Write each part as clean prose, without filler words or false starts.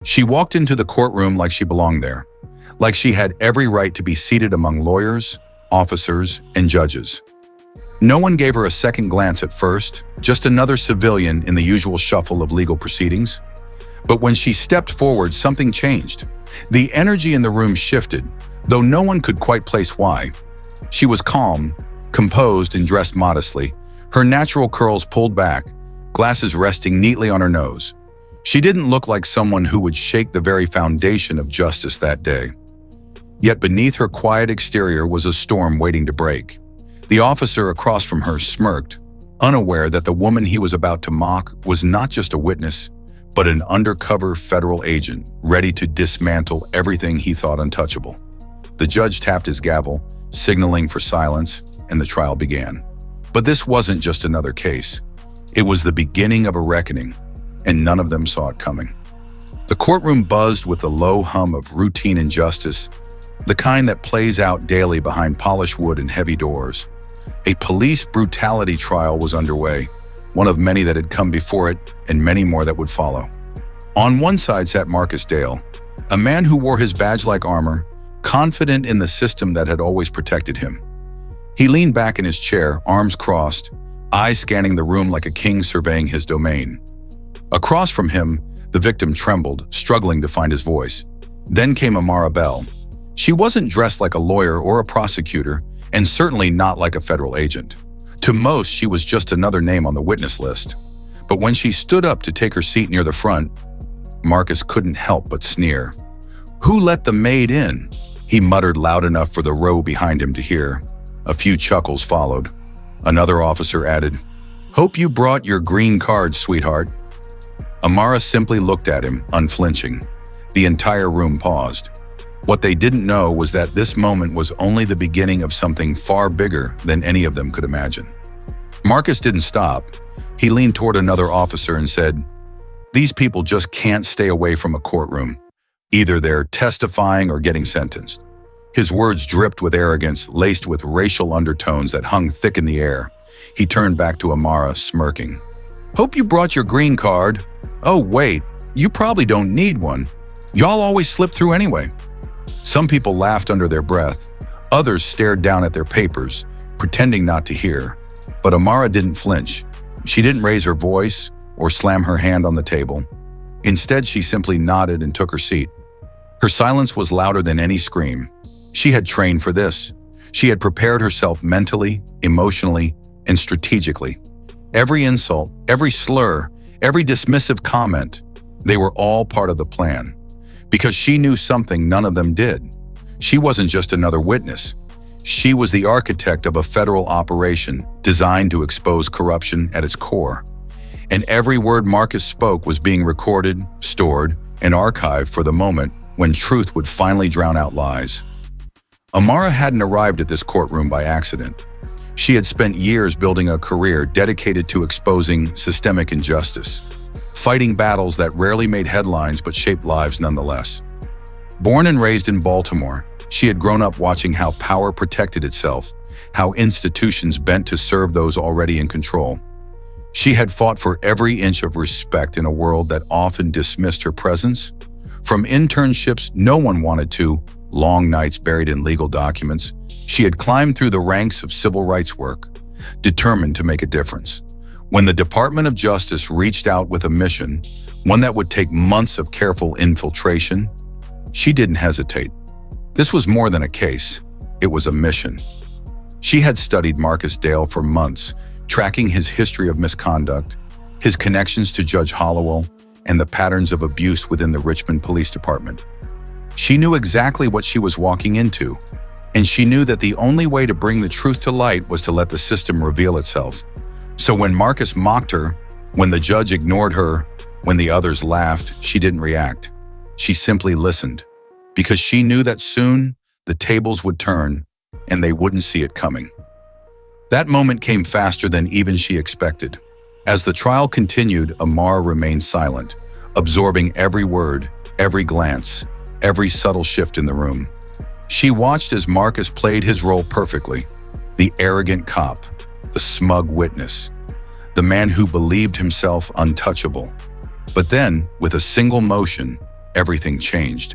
She walked into the courtroom like she belonged there, like she had every right to be seated among lawyers, officers, and judges. No one gave her a second glance at first, just another civilian in the usual shuffle of legal proceedings. But when she stepped forward, something changed. The energy in the room shifted, though no one could quite place why. She was calm, composed, and dressed modestly, her natural curls pulled back, glasses resting neatly on her nose. She didn't look like someone who would shake the very foundation of justice that day. Yet beneath her quiet exterior was a storm waiting to break. The officer across from her smirked, unaware that the woman he was about to mock was not just a witness, but an undercover federal agent ready to dismantle everything he thought untouchable. The judge tapped his gavel, signaling for silence, and the trial began. But this wasn't just another case. It was the beginning of a reckoning, and none of them saw it coming. The courtroom buzzed with the low hum of routine injustice, the kind that plays out daily behind polished wood and heavy doors. A police brutality trial was underway, one of many that had come before it and many more that would follow. On one side sat Marcus Dale, a man who wore his badge-like armor, confident in the system that had always protected him. He leaned back in his chair, arms crossed, eyes scanning the room like a king surveying his domain. Across from him, the victim trembled, struggling to find his voice. Then came Amara Bell. She wasn't dressed like a lawyer or a prosecutor, and certainly not like a federal agent. To most, she was just another name on the witness list. But when she stood up to take her seat near the front, Marcus couldn't help but sneer. "Who let the maid in?" he muttered loud enough for the row behind him to hear. A few chuckles followed. Another officer added, "Hope you brought your green card, sweetheart." Amara simply looked at him, unflinching. The entire room paused. What they didn't know was that this moment was only the beginning of something far bigger than any of them could imagine. Marcus didn't stop. He leaned toward another officer and said, "These people just can't stay away from a courtroom. Either they're testifying or getting sentenced." His words dripped with arrogance, laced with racial undertones that hung thick in the air. He turned back to Amara, smirking. "Hope you brought your green card. Oh, wait, you probably don't need one. Y'all always slip through anyway." Some people laughed under their breath. Others stared down at their papers, pretending not to hear. But Amara didn't flinch. She didn't raise her voice or slam her hand on the table. Instead, she simply nodded and took her seat. Her silence was louder than any scream. She had trained for this. She had prepared herself mentally, emotionally, and strategically. Every insult, every slur, every dismissive comment, they were all part of the plan. Because she knew something none of them did. She wasn't just another witness. She was the architect of a federal operation designed to expose corruption at its core. And every word Marcus spoke was being recorded, stored, and archived for the moment when truth would finally drown out lies. Amara hadn't arrived at this courtroom by accident. She had spent years building a career dedicated to exposing systemic injustice, fighting battles that rarely made headlines but shaped lives nonetheless. Born and raised in Baltimore, she had grown up watching how power protected itself, how institutions bent to serve those already in control. She had fought for every inch of respect in a world that often dismissed her presence. From internships no one wanted to, long nights buried in legal documents, she had climbed through the ranks of civil rights work, determined to make a difference. When the Department of Justice reached out with a mission, one that would take months of careful infiltration, she didn't hesitate. This was more than a case, it was a mission. She had studied Marcus Dale for months, tracking his history of misconduct, his connections to Judge Hollowell, and the patterns of abuse within the Richmond Police Department. She knew exactly what she was walking into, and she knew that the only way to bring the truth to light was to let the system reveal itself. So when Marcus mocked her, when the judge ignored her, when the others laughed, she didn't react. She simply listened, because she knew that soon the tables would turn and they wouldn't see it coming. That moment came faster than even she expected. As the trial continued, Amara remained silent, absorbing every word, every glance, every subtle shift in the room. She watched as Marcus played his role perfectly, the arrogant cop, the smug witness, the man who believed himself untouchable. But then, with a single motion, everything changed.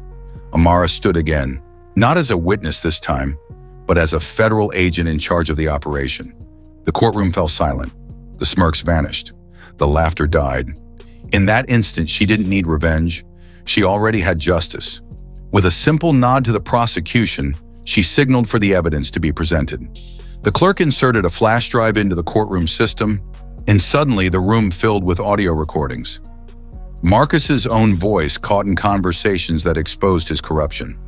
Amara stood again, not as a witness this time, but as a federal agent in charge of the operation. The courtroom fell silent. The smirks vanished. The laughter died. In that instant, she didn't need revenge. She already had justice. With a simple nod to the prosecution, she signaled for the evidence to be presented. The clerk inserted a flash drive into the courtroom system, and suddenly the room filled with audio recordings. Marcus's own voice caught in conversations that exposed his corruption.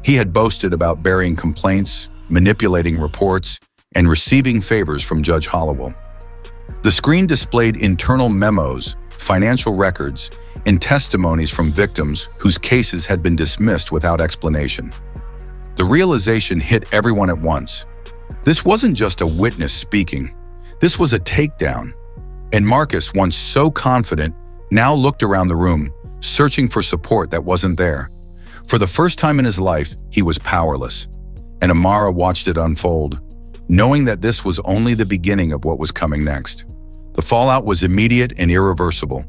He had boasted about burying complaints, manipulating reports, and receiving favors from Judge Hollowell. The screen displayed internal memos, financial records, and testimonies from victims whose cases had been dismissed without explanation. The realization hit everyone at once. This wasn't just a witness speaking. This was a takedown. And Marcus, once so confident, now looked around the room, searching for support that wasn't there. For the first time in his life, he was powerless. And Amara watched it unfold, knowing that this was only the beginning of what was coming next. The fallout was immediate and irreversible.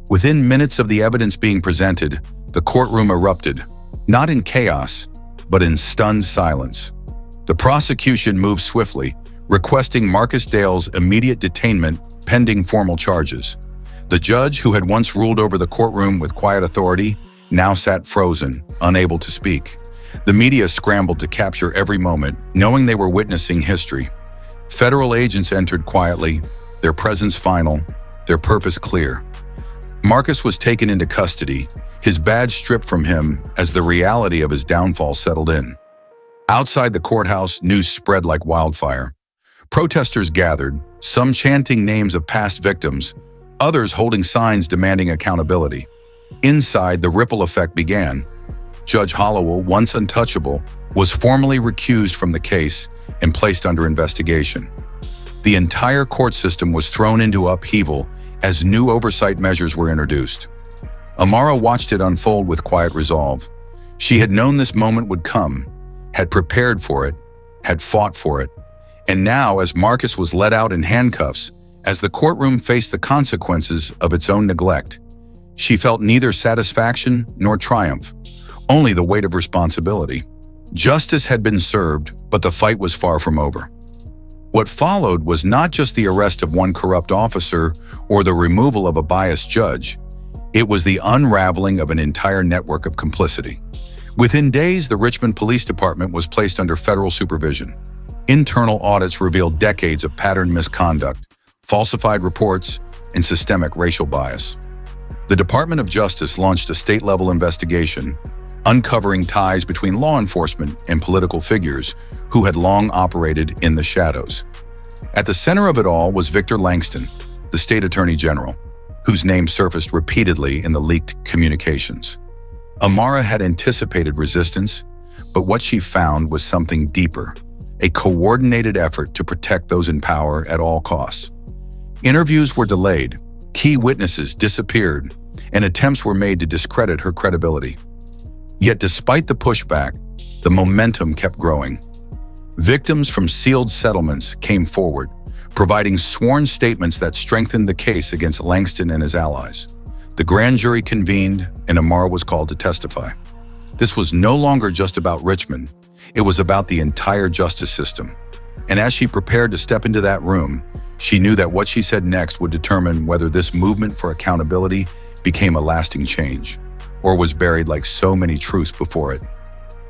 Within minutes of the evidence being presented, the courtroom erupted, not in chaos, but in stunned silence. The prosecution moved swiftly, requesting Marcus Dale's immediate detainment pending formal charges. The judge, who had once ruled over the courtroom with quiet authority, now sat frozen, unable to speak. The media scrambled to capture every moment, knowing they were witnessing history. Federal agents entered quietly, their presence final, their purpose clear. Marcus was taken into custody, his badge stripped from him as the reality of his downfall settled in. Outside the courthouse, news spread like wildfire. Protesters gathered, some chanting names of past victims, others holding signs demanding accountability. Inside, the ripple effect began. Judge Hollowell, once untouchable, was formally recused from the case and placed under investigation. The entire court system was thrown into upheaval as new oversight measures were introduced. Amara watched it unfold with quiet resolve. She had known this moment would come, had prepared for it, had fought for it. And now, as Marcus was let out in handcuffs, as the courtroom faced the consequences of its own neglect, she felt neither satisfaction nor triumph, only the weight of responsibility. Justice had been served, but the fight was far from over. What followed was not just the arrest of one corrupt officer or the removal of a biased judge. It was the unraveling of an entire network of complicity. Within days, the Richmond Police Department was placed under federal supervision. Internal audits revealed decades of patterned misconduct, falsified reports, and systemic racial bias. The Department of Justice launched a state-level investigation, uncovering ties between law enforcement and political figures who had long operated in the shadows. At the center of it all was Victor Langston, the state attorney general, whose name surfaced repeatedly in the leaked communications. Amara had anticipated resistance, but what she found was something deeper, a coordinated effort to protect those in power at all costs. Interviews were delayed, key witnesses disappeared, and attempts were made to discredit her credibility. Yet despite the pushback, the momentum kept growing. Victims from sealed settlements came forward, providing sworn statements that strengthened the case against Langston and his allies. The grand jury convened, and Amara was called to testify. This was no longer just about Richmond. It was about the entire justice system. And as she prepared to step into that room, she knew that what she said next would determine whether this movement for accountability became a lasting change, or was buried like so many truths before it.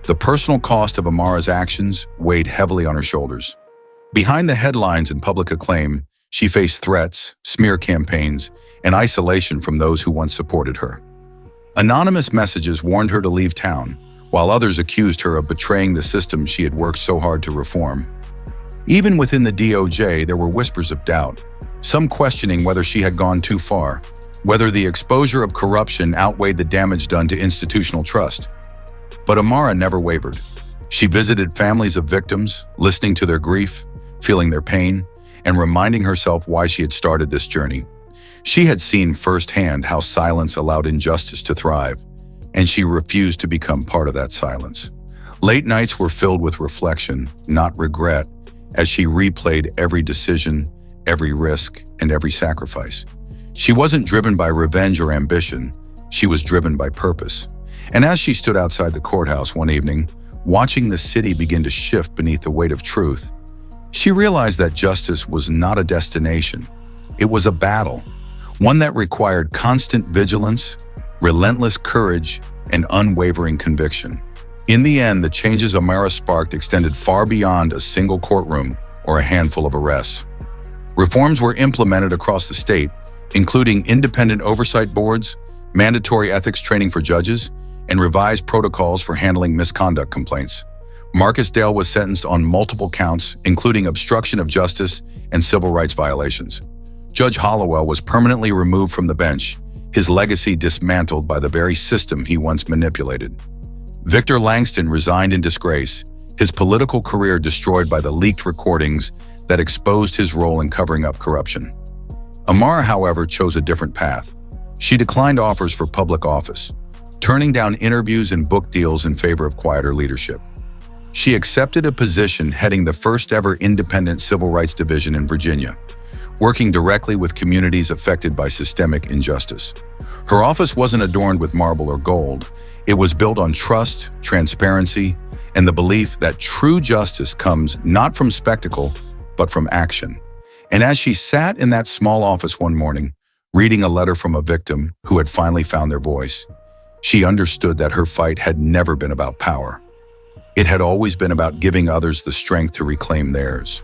The personal cost of Amara's actions weighed heavily on her shoulders. Behind the headlines and public acclaim, she faced threats, smear campaigns, and isolation from those who once supported her. Anonymous messages warned her to leave town, while others accused her of betraying the system she had worked so hard to reform. Even within the DOJ, there were whispers of doubt, some questioning whether she had gone too far, whether the exposure of corruption outweighed the damage done to institutional trust. But Amara never wavered. She visited families of victims, listening to their grief, feeling their pain, and reminding herself why she had started this journey. She had seen firsthand how silence allowed injustice to thrive, and she refused to become part of that silence. Late nights were filled with reflection, not regret, as she replayed every decision, every risk, and every sacrifice. She wasn't driven by revenge or ambition. She was driven by purpose. And as she stood outside the courthouse one evening, watching the city begin to shift beneath the weight of truth, she realized that justice was not a destination. It was a battle, one that required constant vigilance, relentless courage, and unwavering conviction. In the end, the changes Amara sparked extended far beyond a single courtroom or a handful of arrests. Reforms were implemented across the state, including independent oversight boards, mandatory ethics training for judges, and revised protocols for handling misconduct complaints. Marcus Dale was sentenced on multiple counts, including obstruction of justice and civil rights violations. Judge Hollowell was permanently removed from the bench, his legacy dismantled by the very system he once manipulated. Victor Langston resigned in disgrace, his political career destroyed by the leaked recordings that exposed his role in covering up corruption. Amara, however, chose a different path. She declined offers for public office, turning down interviews and book deals in favor of quieter leadership. She accepted a position heading the first-ever independent civil rights division in Virginia, working directly with communities affected by systemic injustice. Her office wasn't adorned with marble or gold. It was built on trust, transparency, and the belief that true justice comes not from spectacle, but from action. And as she sat in that small office one morning, reading a letter from a victim who had finally found their voice, she understood that her fight had never been about power. It had always been about giving others the strength to reclaim theirs.